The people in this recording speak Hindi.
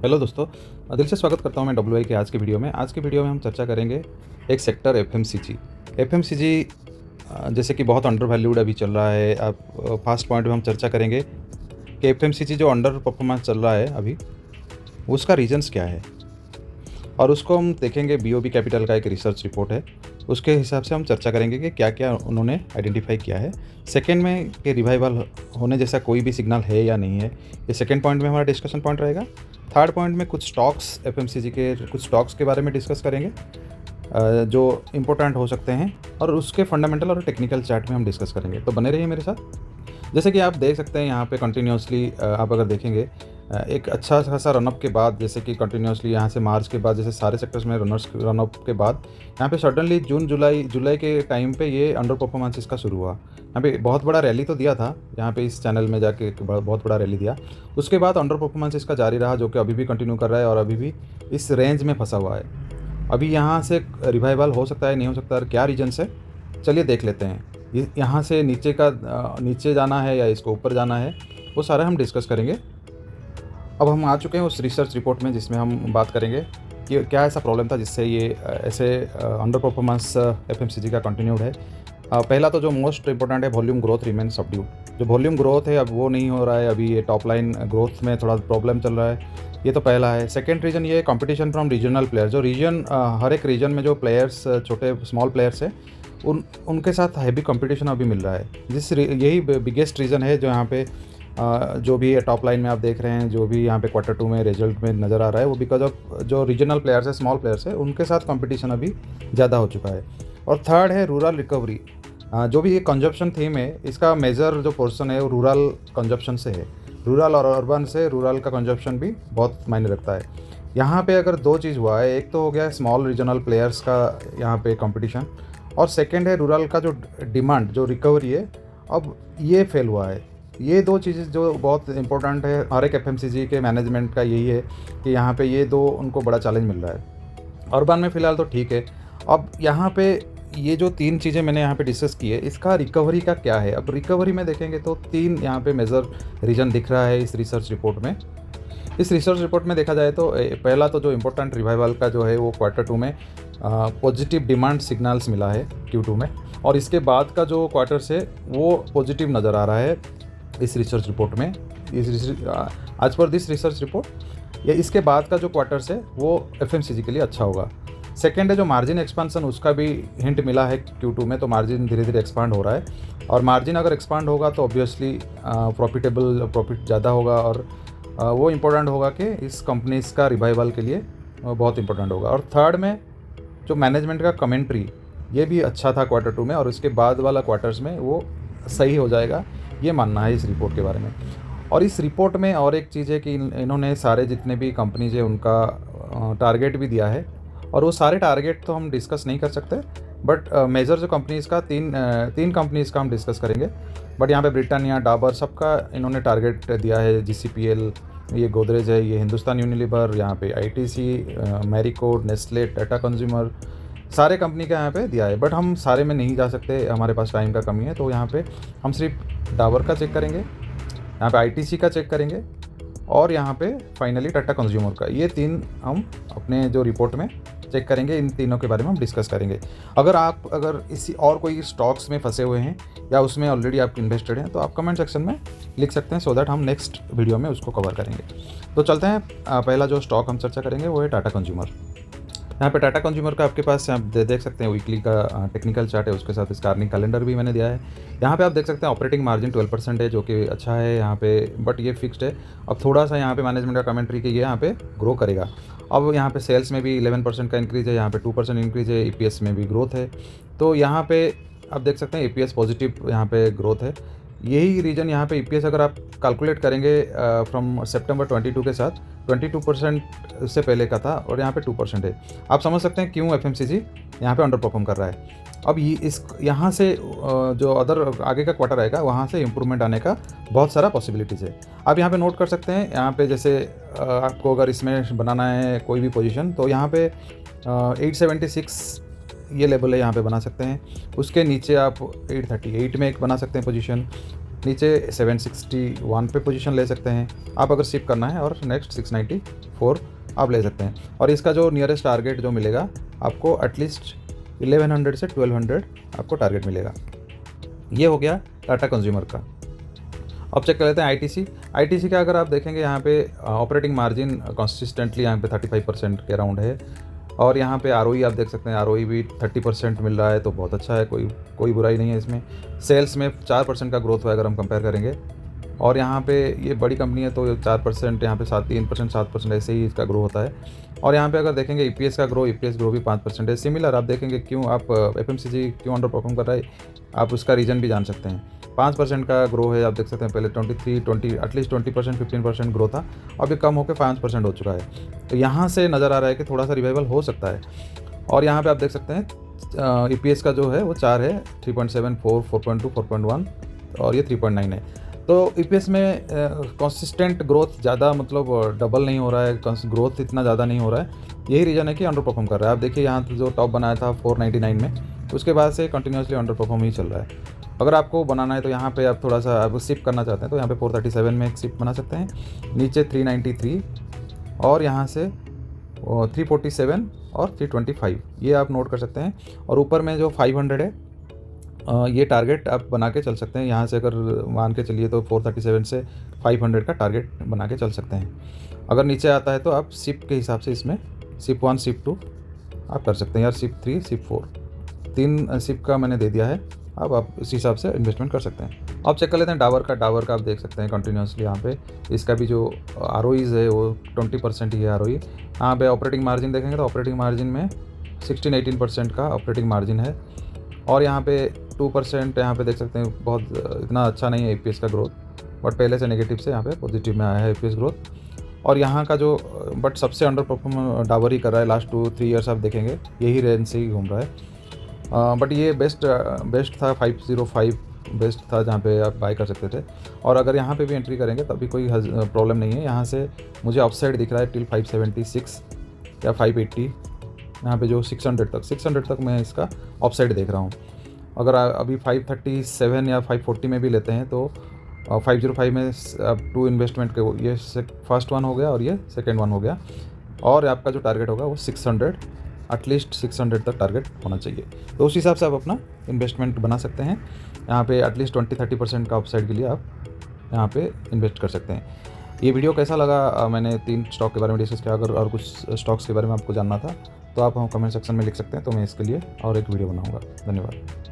हेलो दोस्तों, दिल से स्वागत करता हूं मैं डब्ल्यू आई के आज के वीडियो में। आज के वीडियो में हम चर्चा करेंगे एक सेक्टर एफएमसीजी। एफएमसीजी जैसे कि बहुत अंडर वैल्यूड अभी चल रहा है। आप फर्स्ट पॉइंट में हम चर्चा करेंगे कि एफएमसीजी जो अंडर परफॉर्मेंस चल रहा है अभी, उसका रीजंस क्या है, और उसको हम देखेंगे। बीओबी कैपिटल का एक रिसर्च रिपोर्ट है, उसके हिसाब से हम चर्चा करेंगे कि क्या क्या उन्होंने आइडेंटिफाई किया है। सेकेंड में कि रिवाइवल होने जैसा कोई भी सिग्नल है या नहीं है, ये सेकेंड पॉइंट में हमारा डिस्कशन पॉइंट रहेगा। थर्ड पॉइंट में कुछ स्टॉक्स, एफएमसीजी के कुछ स्टॉक्स के बारे में डिस्कस करेंगे जो इम्पोर्टेंट हो सकते हैं, और उसके फंडामेंटल और टेक्निकल चार्ट में हम डिस्कस करेंगे। तो बने रहिए मेरे साथ। जैसे कि आप देख सकते हैं यहाँ पे कंटिन्यूसली आप अगर देखेंगे एक अच्छा खासा रनअप के बाद, जैसे कि कंटिन्यूसली यहाँ से मार्च के बाद जैसे सारे सेक्टर्स में रनअप के बाद यहाँ पे सडनली जून जुलाई के टाइम पे ये अंडर परफॉर्मेंस इसका शुरू हुआ। यहाँ पे बहुत बड़ा रैली तो दिया था, यहाँ पे इस चैनल में जाके एक बहुत बड़ा रैली दिया। उसके बाद अंडर परफॉर्मेंस इसका जारी रहा, जो कि अभी भी कंटिन्यू कर रहा है और अभी भी इस रेंज में फंसा हुआ है। अभी यहाँ से रिवाइवल हो सकता है, नहीं हो सकता है, क्या रीजन्स है, चलिए देख लेते हैं। यहाँ से नीचे जाना है या इसको ऊपर जाना है, वो सारा हम डिस्कस करेंगे। अब हम आ चुके हैं उस रिसर्च रिपोर्ट में, जिसमें हम बात करेंगे कि क्या ऐसा प्रॉब्लम था जिससे ये ऐसे अंडर परफॉर्मेंस एफएमसीजी का कंटिन्यूड है। पहला तो जो मोस्ट इंपॉर्टेंट है, वॉल्यूम ग्रोथ रिमेन सबड्यूड। जो वॉल्यूम ग्रोथ है अब वो नहीं हो रहा है, अभी ये टॉप लाइन ग्रोथ में थोड़ा प्रॉब्लम चल रहा है, ये तो पहला है। सेकेंड रीज़न ये कंपटीशन फ्रॉम रीजनल प्लेयर्स। जो हर एक रीजन में जो प्लेयर्स, छोटे स्मॉल प्लेयर्स हैं, उनके साथ हैवी कंपटीशन अभी मिल रहा है। यही बिगेस्ट रीज़न है जो यहाँ पे जो भी टॉप लाइन में आप देख रहे हैं, जो भी यहाँ पे क्वार्टर 2 में रिजल्ट में नज़र आ रहा है, वो बिकॉज ऑफ जो रीजनल प्लेयर्स है, स्मॉल प्लेयर्स है, उनके साथ कंपटीशन अभी ज़्यादा हो चुका है। और थर्ड है रूरल रिकवरी। जो भी ये कंजप्शन थीम है, इसका मेजर जो पोर्शन है वो रूरल कंजप्शन से है। रूरल और अर्बन से रूरल का कंजप्शन भी बहुत मायने रखता है। यहाँ पे अगर दो चीज़ हुआ है, एक तो हो गया स्मॉल रीजनल प्लेयर्स का यहाँ पे कंपटीशन, और सेकेंड है रूरल का जो डिमांड, जो रिकवरी है, अब ये फेल हुआ है। ये दो चीज़ें जो बहुत इंपॉर्टेंट है हर एक एफएमसीजी के मैनेजमेंट का, यही है कि यहाँ पे ये दो उनको बड़ा चैलेंज मिल रहा है। अर्बन में फ़िलहाल तो ठीक है। अब यहाँ पे ये जो तीन चीज़ें मैंने यहाँ पे डिस्कस की है, इसका रिकवरी का क्या है। अब रिकवरी में देखेंगे तो तीन यहाँ पे मेजर रीजन दिख रहा है इस रिसर्च रिपोर्ट में। इस रिसर्च रिपोर्ट में देखा जाए तो पहला तो जो इम्पोर्टेंट रिवाइवल का जो है वो क्वार्टर 2 में पॉजिटिव डिमांड सिग्नल्स मिला है Q2 में, और इसके बाद का जो क्वार्टर्स है वो पॉजिटिव नज़र आ रहा है इस रिसर्च रिपोर्ट में। आज पर दिस रिसर्च रिपोर्ट, या इसके बाद का जो क्वार्टर्स है वो एफएमसीजी के लिए अच्छा होगा। सेकेंड है जो मार्जिन एक्सपांसन, उसका भी हिंट मिला है Q2 में, तो मार्जिन धीरे धीरे एक्सपांड हो रहा है, और मार्जिन अगर एक्सपांड होगा तो ऑब्वियसली प्रॉफिट ज़्यादा होगा, और वो इम्पोर्टेंट होगा कि इस कंपनीज़ का रिवाइवल के लिए बहुत इंपॉर्टेंट होगा। और थर्ड में जो मैनेजमेंट का कमेंट्री, ये भी अच्छा था क्वार्टर 2 में, और इसके बाद वाला क्वार्टर्स में वो सही हो जाएगा, ये मानना है इस रिपोर्ट के बारे में। और इस रिपोर्ट में और एक चीज़ है कि इन्होंने सारे जितने भी कंपनीज है उनका टारगेट भी दिया है, और वो सारे टारगेट तो हम डिस्कस नहीं कर सकते, बट मेजर जो कंपनीज़ का तीन कंपनीज़ का हम डिस्कस करेंगे। बट यहाँ पे ब्रिटानिया, डाबर, सबका इन्होंने टारगेट दिया है। GCPL, ये गोदरेज है, ये हिंदुस्तान यूनिलीवर, यहाँ पे ITC, Marico, Nestle, Tata consumer, सारे कंपनी का यहाँ पे दिया है। बट हम सारे में नहीं जा सकते, हमारे पास टाइम का कमी है, तो यहाँ पे हम सिर्फ डाबर का चेक करेंगे, यहाँ पे ITC का चेक करेंगे, और यहाँ पे फाइनली टाटा कंज्यूमर का। ये तीन हम अपने जो रिपोर्ट में चेक करेंगे, इन तीनों के बारे में हम डिस्कस करेंगे। अगर इसी और कोई स्टॉक्स में फंसे हुए हैं या उसमें ऑलरेडी आप इन्वेस्टेड हैं, तो आप कमेंट सेक्शन में लिख सकते हैं, सो दैट हम नेक्स्ट वीडियो में उसको कवर करेंगे। तो चलते हैं, पहला जो स्टॉक हम चर्चा करेंगे वो है टाटा कंज्यूमर। यहाँ पे टाटा कंज्यूमर का आपके पास आप देख सकते हैं वीकली का टेक्निकल चार्ट है, उसके साथ इसका अर्निंग कैलेंडर भी मैंने दिया है। यहाँ पे आप देख सकते हैं ऑपरेटिंग मार्जिन 12% है, जो कि अच्छा है यहाँ पे, बट ये फिक्स्ड है। अब थोड़ा सा यहाँ पे मैनेजमेंट का कमेंट्री कि ये यहाँ पे ग्रो करेगा। अब यहाँ पे सेल्स में भी 11% का इंक्रीज़ है, यहाँ पे 2% इंक्रीज़ है, EPS में भी ग्रोथ है। तो यहाँ पे आप देख सकते हैं EPS पॉजिटिव यहाँ पे ग्रोथ है। यही रीजन यहाँ पे EPS अगर आप कैलकुलेट करेंगे फ्रॉम सितंबर 22 के साथ, 22% से पहले का था, और यहाँ पे 2% है। आप समझ सकते हैं क्यों एफएमसीजी यहाँ पे अंडर परफॉर्म कर रहा है। अब यहाँ से जो अदर आगे का क्वार्टर आएगा, वहाँ से इम्प्रूवमेंट आने का बहुत सारा पॉसिबिलिटीज़ है। आप यहाँ पे नोट कर सकते हैं, यहाँ पे जैसे आपको अगर इसमें बनाना है कोई भी पोजीशन, तो यहाँ पे 876 ये लेवल है, यहाँ पे बना सकते हैं। उसके नीचे आप 838 में एक बना सकते हैं पोजीशन, नीचे 761 पे पोजीशन ले सकते हैं आप अगर शिप करना है, और नेक्स्ट 694 आप ले सकते हैं। और इसका जो नियरेस्ट टारगेट जो मिलेगा आपको एटलीस्ट 1100 से 1200 आपको टारगेट मिलेगा। ये हो गया टाटा कंज्यूमर का। अब चेक कर लेते हैं आईटीसी का। अगर आप देखेंगे यहाँ पे ऑपरेटिंग मार्जिन कंसिस्टेंटली यहाँ पे 35% के अराउंड है, और यहाँ पे आरओई आप देख सकते हैं, आरओई भी 30% मिल रहा है, तो बहुत अच्छा है, कोई बुराई नहीं है इसमें। सेल्स में 4% का ग्रोथ है अगर हम कंपेयर करेंगे, और यहाँ पे ये बड़ी कंपनी है तो 4%, यहाँ पे 3% 7% ऐसे ही इसका ग्रो होता है। और यहाँ पे अगर देखेंगे ईपीएस ग्रो भी 5% है। सिमिलर आप देखेंगे क्यों आप एफएमसीजी क्यों अंडर परफॉर्म कर रहा है, आप उसका रीज़न भी जान सकते हैं। 5% का ग्रो है, आप देख सकते हैं, पहले 20 एटलीस्ट 20% 15% ग्रो था, अभी कम होकर 5% हो चुका है। तो यहाँ से नज़र आ रहा है कि थोड़ा सा रिवाइवल हो सकता है। और यहाँ पे आप देख सकते हैं ईपीएस का जो है वो 4 है, 3.7, 4, 4.2, 4.1 और ये 3.9 है। तो ईपीएस में कंसिस्टेंट ग्रोथ ज़्यादा, मतलब डबल नहीं हो रहा है, ग्रोथ इतना ज़्यादा नहीं हो रहा है। यही रीज़न है कि अंडर परफॉर्म कर रहा है। आप देखिए यहाँ जो टॉप बनाया था 499 में, उसके बाद से कंटिन्यूसली अंडर परफॉर्म ही चल रहा है। अगर आपको बनाना है तो यहाँ पे आप थोड़ा सा आप शिफ्ट करना चाहते हैं तो यहाँ पे 437 में एक शिफ्ट बना सकते हैं, नीचे 393 और यहाँ से 347 और 325 ये आप नोट कर सकते हैं। और ऊपर में जो 500 है ये टारगेट आप बना के चल सकते हैं। यहाँ से अगर मान के चलिए तो 437 से 500 का टारगेट बना के चल सकते हैं। अगर नीचे आता है तो आप शिप के हिसाब से इसमें शिप 1 शिप 2 आप कर सकते हैं, यार शिप 3 शिप 4 3 शिप का मैंने दे दिया है। अब आप इस हिसाब से इन्वेस्टमेंट कर सकते हैं। अब चेक कर लेते हैं डाबर का आप देख सकते हैं कंटिन्यूसली यहाँ पे इसका भी जो आरओईज़ है वो 20% ही है आरओई। यहाँ पे ऑपरेटिंग मार्जिन देखेंगे तो ऑपरेटिंग मार्जिन में 16-18% का ऑपरेटिंग मार्जिन है, और यहाँ पे 2% यहाँ पे देख सकते हैं, बहुत इतना अच्छा नहीं है ईपीएस का ग्रोथ, बट पहले से नेगेटिव से यहाँ पे पॉजिटिव में आया है ईपीएस ग्रोथ। और यहाँ का जो बट सबसे अंडर परफॉर्म डाबर ही कर रहा है, लास्ट 2-3 ईयर्स आप देखेंगे यही रेंज से ही घूम रहा है। बट ये बेस्ट था, 505 बेस्ट था जहाँ पे आप बाय कर सकते थे। और अगर यहाँ पे भी एंट्री करेंगे तब भी कोई प्रॉब्लम नहीं है। यहाँ से मुझे अपसाइड दिख रहा है टिल 576 या 580, यहाँ पे जो 600 तक मैं इसका अपसाइड देख रहा हूँ। अगर अभी 537 या 540 में भी लेते हैं तो 505 में अब 2 इन्वेस्टमेंट के ये फर्स्ट वन हो गया और ये सेकेंड वन हो गया, और आपका जो टारगेट होगा वो 600 एटलीस्ट 600 तक टारगेट होना चाहिए। तो उस हिसाब से आप अपना इन्वेस्टमेंट बना सकते हैं। यहाँ पे एटलीस्ट 20-30% का अपसाइड के लिए आप यहाँ पे इन्वेस्ट कर सकते हैं। ये वीडियो कैसा लगा, मैंने 3 स्टॉक के बारे में डिस्कस किया। अगर और कुछ स्टॉक्स के बारे में आपको जानना था तो आप हम कमेंट सेक्शन में लिख सकते हैं, तो मैं इसके लिए और एक वीडियो बनाऊँगा। धन्यवाद।